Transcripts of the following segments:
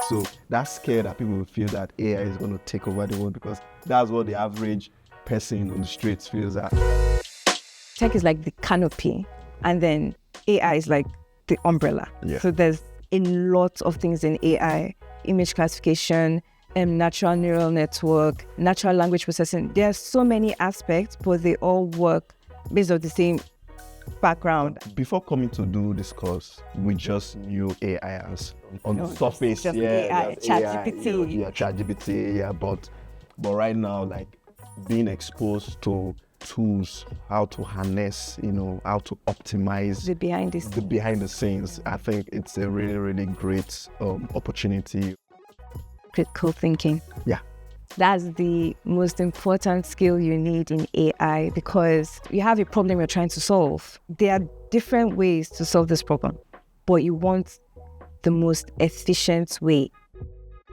So that's scary that people will feel that AI is going to take over the world, because that's what the average person on the streets feels that. Tech is like the canopy, and then AI is like the umbrella. Yeah. So there's a lot of things in AI: image classification, natural neural network, natural language processing. There are so many aspects, but they all work based on the same background. Before coming to do this course, we just knew AI as on the surface. Just yeah, AI, that's ChatGPT. Yeah, ChatGPT. Yeah, but right now, like being exposed to tools, how to harness, how to optimize The behind the scenes. I think it's a really, really great opportunity. critical thinking. Yeah. That's the most important skill you need in AI, because you have a problem you're trying to solve. There are different ways to solve this problem, but you want the most efficient way.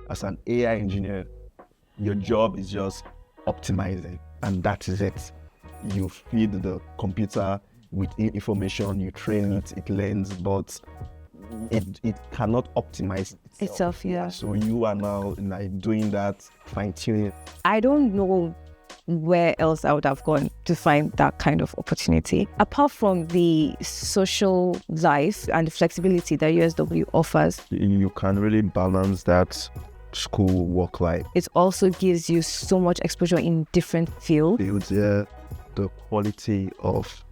As an AI engineer, your job is just optimizing, and that is it. You feed the computer with information, you train it, it learns, but it cannot optimize itself. Yeah. So you are now doing that fine-tuning. I don't know where else I would have gone to find that kind of opportunity. Apart from the social life and the flexibility that USW offers, You can really balance that school work life. it also gives you so much exposure in different fields. The quality of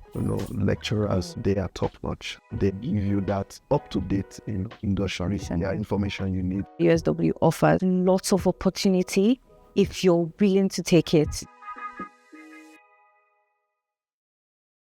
lecturers, they are top notch. They give you that up-to-date industry information you need. USW offers lots of opportunity if you're willing to take it.